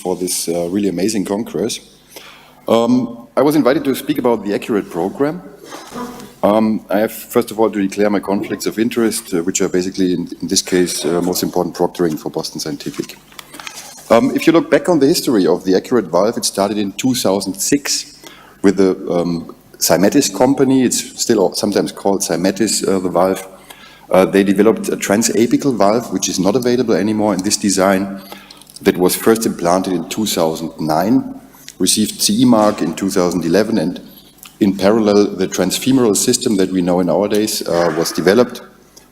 for this really amazing congress. I was invited to speak about the ACCURATE program. I have, first of all, to declare my conflicts of interest, which are basically, in this case, most important proctoring for Boston Scientific. If you look back on the history of the ACCURATE valve, it started in 2006 with the Symetis company. It's still sometimes called Symetis, the valve. They developed a transapical valve, which is not available anymore in this design, that was first implanted in 2009, received CE mark in 2011, and in parallel, the transfemoral system that we know nowadays was developed.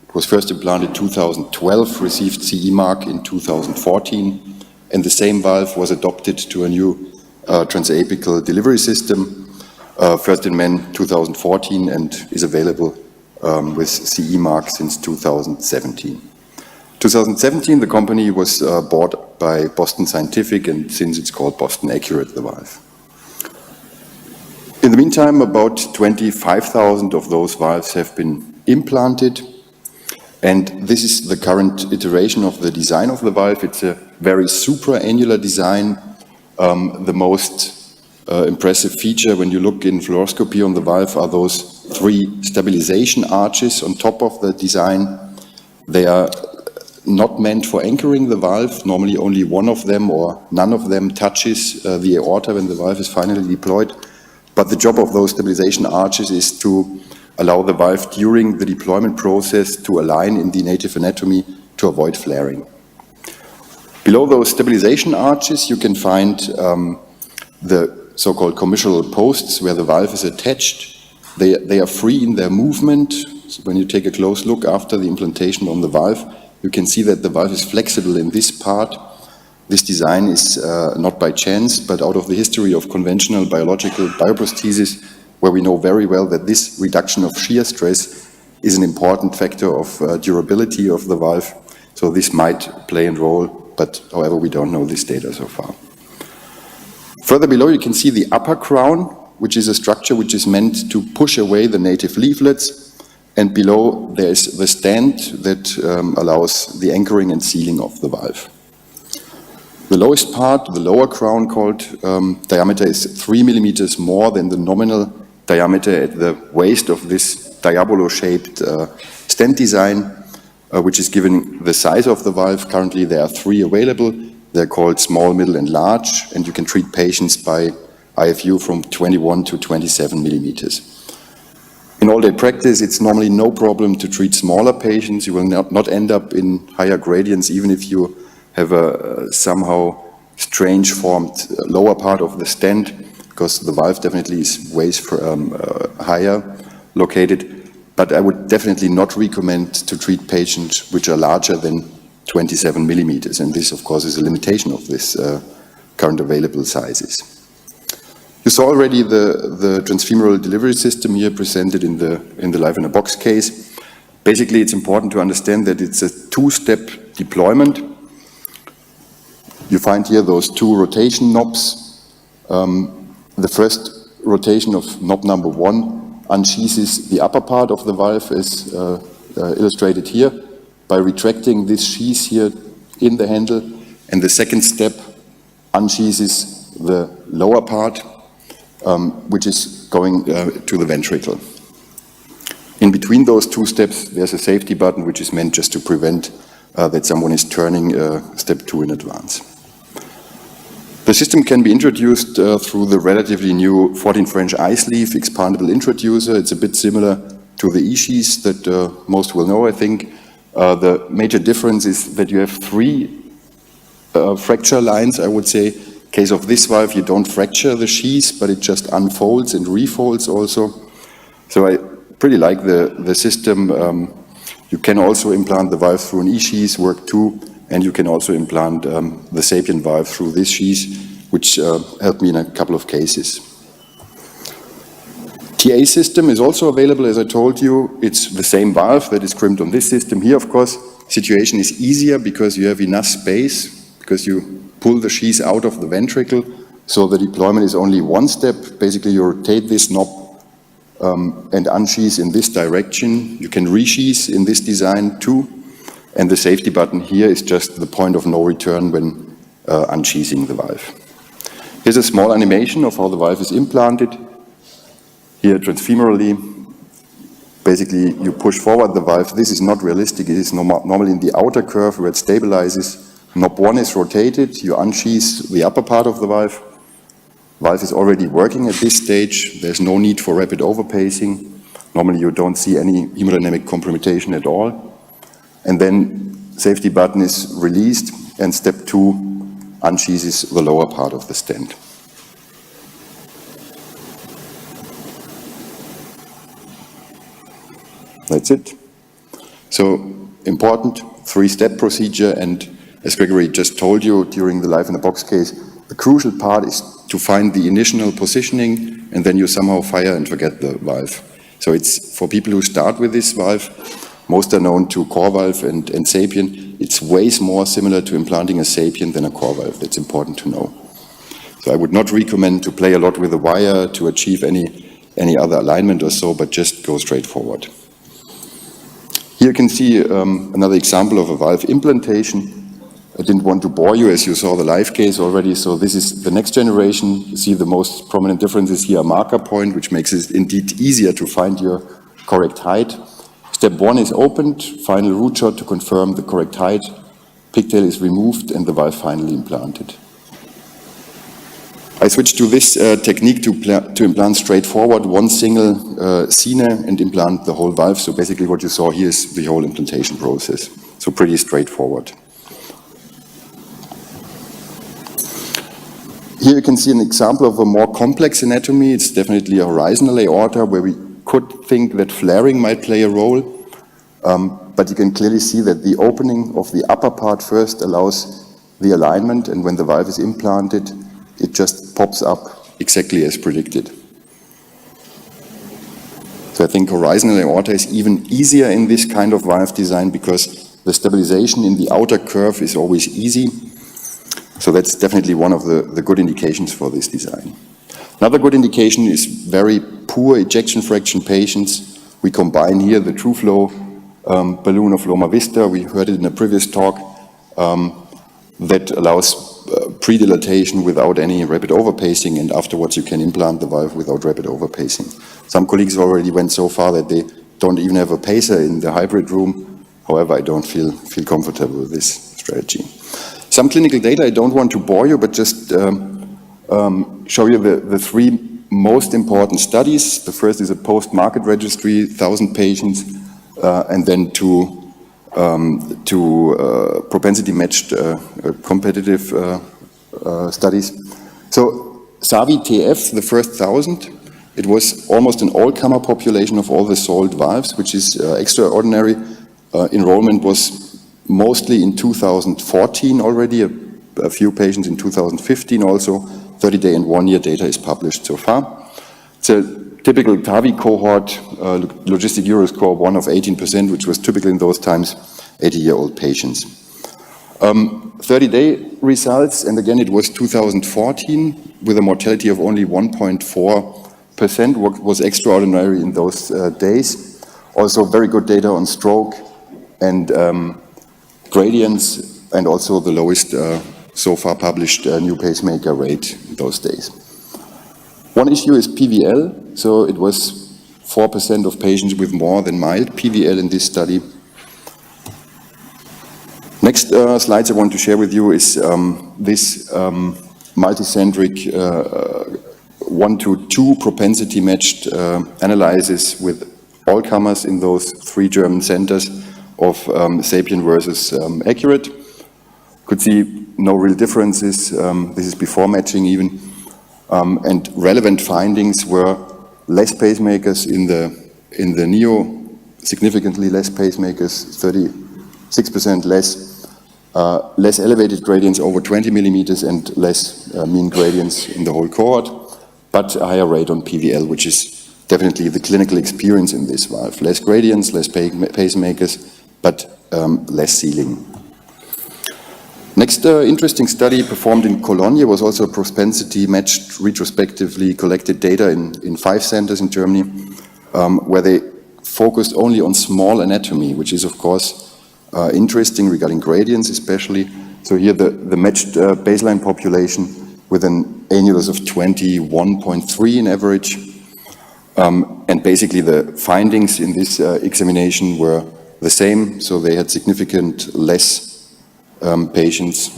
It was first implanted in 2012, received CE mark in 2014, and the same valve was adopted to a new transapical delivery system, first in men 2014, and is available with CE mark since 2017. 2017, the company was bought by Boston Scientific, and since it's called Boston ACCURATE, the valve. In the meantime, about 25,000 of those valves have been implanted, and this is the current iteration of the design of the valve. It's a very supra-annular design. The most impressive feature when you look in fluoroscopy on the valve are those three stabilization arches on top of the design. They are not meant for anchoring the valve. Normally only one of them or none of them touches the aorta when the valve is finally deployed. But the job of those stabilization arches is to allow the valve during the deployment process to align in the native anatomy to avoid flaring. Below those stabilization arches, you can find the so-called commissural posts where the valve is attached. They are free in their movement. So when you take a close look after the implantation on the valve, you can see that the valve is flexible in this part. This design is not by chance, but out of the history of conventional biological bioprosthesis, where we know very well that this reduction of shear stress is an important factor of durability of the valve. So this might play a role, but however, we don't know this data so far. Further below, you can see the upper crown, which is a structure which is meant to push away the native leaflets. And below, there is the stand that allows the anchoring and sealing of the valve. The lowest part, the lower crown called diameter, is 3 millimeters more than the nominal diameter at the waist of this diabolo-shaped stent design, which is given the size of the valve. Currently, there are 3 available. They're called small, middle, and large, and you can treat patients by IFU from 21 to 27 millimeters. In all-day practice, it's normally no problem to treat smaller patients. You will not end up in higher gradients, even if you have a somehow strange formed lower part of the stent, because the valve definitely is ways higher located. But I would definitely not recommend to treat patients which are larger than 27 millimeters. And this, of course, is a limitation of this current available sizes. You saw already the transfemoral delivery system here presented in the Live in a Box case. Basically, it's important to understand that it's a 2-step deployment. You find here those 2 rotation knobs. The first rotation of knob number 1 unsheathes the upper part of the valve, as illustrated here, by retracting this sheath here in the handle. And the second step unsheathes the lower part, which is going to the ventricle. In between those 2 steps, there's a safety button, which is meant just to prevent that someone is turning step 2 in advance. The system can be introduced through the relatively new 14 French I-sleeve expandable introducer. It's a bit similar to the E-sheath that most will know, I think. The major difference is that you have 3 fracture lines, I would say. In case of this valve, you don't fracture the sheath, but it just unfolds and refolds also. So I pretty like the system. You can also implant the valve through an E-sheath, work 2, and you can also implant the Sapien valve through this sheath, which helped me in a couple of cases. TA system is also available, as I told you. It's the same valve that is crimped on this system. Here, of course, situation is easier because you have enough space, because you pull the sheath out of the ventricle, so the deployment is only 1 step. Basically, you rotate this knob and unsheath in this direction. You can resheath in this design too. And the safety button here is just the point of no return when unsheathing the valve. Here's a small animation of how the valve is implanted. Here transfemorally, basically you push forward the valve. This is not realistic. It is normally in the outer curve where it stabilizes. Knob 1 is rotated. You unsheath the upper part of the valve. Valve is already working at this stage. There's no need for rapid overpacing. Normally you don't see any hemodynamic compromission at all. And then safety button is released and step 2 unsheathes the lower part of the stent. That's it. So important 3-step procedure, and as Gregory just told you during the live in the box case, the crucial part is to find the initial positioning and then you somehow fire and forget the valve. So it's for people who start with this valve, most are known to core valve and Sapien. It's way more similar to implanting a Sapien than a core valve. That's important to know. So I would not recommend to play a lot with the wire to achieve any other alignment or so, but just go straight forward. Here you can see another example of a valve implantation. I didn't want to bore you as you saw the live case already, so this is the next generation. You see the most prominent differences here, a marker point, which makes it indeed easier to find your correct height. Step 1 is opened, final root shot to confirm the correct height. Pigtail is removed and the valve finally implanted. I switched to this technique to implant straightforward, one single scene and implant the whole valve. So basically what you saw here is the whole implantation process. So pretty straightforward. Here you can see an example of a more complex anatomy. It's definitely a horizontal aorta where we could think that flaring might play a role. But you can clearly see that the opening of the upper part first allows the alignment, and when the valve is implanted, it just pops up exactly as predicted. So I think horizontal aorta is even easier in this kind of valve design because the stabilization in the outer curve is always easy. So that's definitely one of the good indications for this design. Another good indication is very poor ejection fraction patients. We combine here the true flow balloon of Loma Vista. We heard it in a previous talk that allows pre-dilatation without any rapid overpacing, and afterwards you can implant the valve without rapid overpacing. Some colleagues already went so far that they don't even have a pacer in the hybrid room. However, I don't feel comfortable with this strategy. Some clinical data, I don't want to bore you, but just show you the 3 most important studies. The first is a post-market registry, 1,000 patients, and then two propensity-matched competitive studies. So SAVI-TF, the first 1,000, it was almost an all-comer population of all the sold valves, which is extraordinary. Enrollment was mostly in 2014 already, a few patients in 2015 also. 30-day and 1-year data is published so far. It's a typical TAVI cohort, logistic Euro score 1 of 18%, which was typical in those times, 80-year-old patients. 30-day results, and again it was 2014 with a mortality of only 1.4%, what was extraordinary in those days. Also very good data on stroke and gradients, and also the lowest so far published new pacemaker rate in those days. One issue is PVL, so it was 4% of patients with more than mild PVL in this study. Next slides I want to share with you is this multicentric 1-to-2 propensity matched analysis with all comers in those 3 German centers of Sapien versus Accurate. Could see no real differences. This is before matching even. And relevant findings were less pacemakers in the Neo, significantly less pacemakers, 36% less, less elevated gradients over 20 millimeters and less mean gradients in the whole cohort, but a higher rate on PVL, which is definitely the clinical experience in this valve. Less gradients, less pacemakers, but less sealing. Next interesting study performed in Cologne was also propensity matched retrospectively collected data in 5 centers in Germany, where they focused only on small anatomy, which is of course interesting regarding gradients especially, So here the matched baseline population with an annulus of 21.3 in average. And basically the findings in this examination were the same, so they had significant less patients.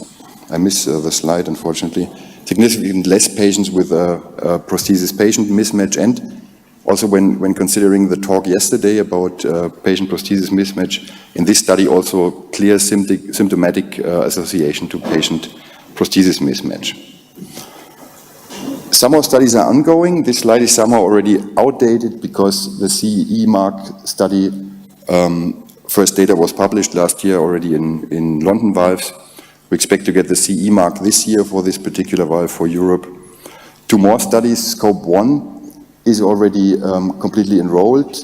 I missed the slide, unfortunately. Significant less patients with prosthesis-patient mismatch, and also when considering the talk yesterday about patient-prosthesis mismatch, in this study also clear symptomatic association to patient-prosthesis mismatch. Some more studies are ongoing. This slide is somehow already outdated because the CE mark study, first data was published last year already in London valves. We expect to get the CE mark this year for this particular valve for Europe. 2 more studies, Scope 1 is already completely enrolled.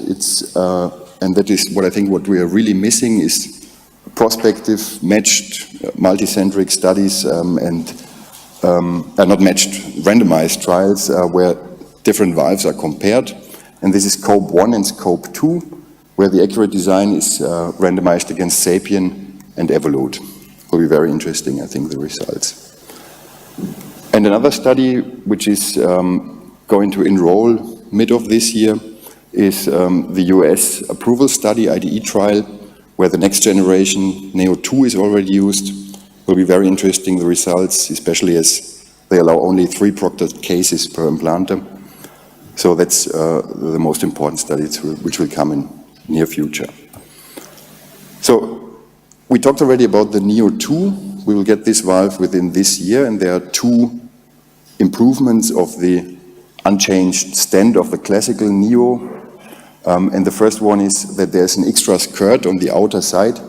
And that is what I think what we are really missing is prospective, matched, multicentric studies not matched, randomized trials where different valves are compared. And this is Scope 1 and Scope 2, where the Acurate design is randomized against Sapien and Evolute. Will be very interesting, I think, the results. And another study which is going to enroll mid of this year is the US approval study, IDE trial, where the next generation Neo 2 is already used. Will be very interesting, the results, especially as they allow only 3 proctored cases per implanter. So that's the most important study which will come in near future. So we talked already about the Neo 2. We will get this valve within this year, and there are 2 improvements of the unchanged stent of the classical Neo. And the first one is that there's an extra skirt on the outer side.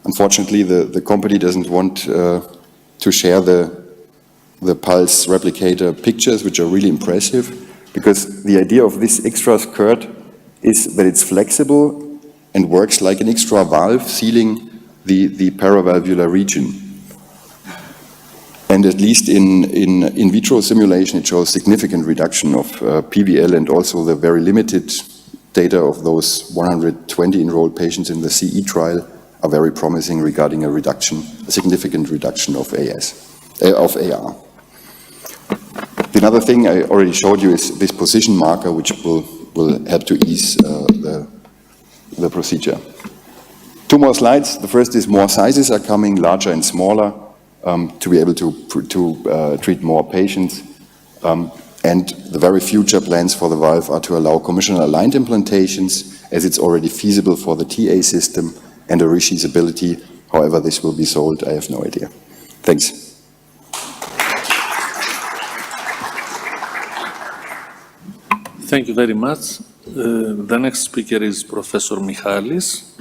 Unfortunately, the company doesn't want to share the pulse replicator pictures, which are really impressive, because the idea of this extra skirt is that it's flexible and works like an extra valve, sealing the paravalvular region. And at least in vitro simulation, it shows significant reduction of PVL, and also the very limited data of those 120 enrolled patients in the CE trial are very promising regarding a significant reduction of AR. Another thing I already showed you is this position marker, which will help to ease the procedure. 2 more slides. The first is more sizes are coming, larger and smaller, to be able to treat more patients. And the very future plans for the valve are to allow commissioner aligned implantations, as it's already feasible for the TA system, and a resheathability. However this will be sold, I have no idea. Thanks. Thank you very much. The next speaker is Professor Michalis.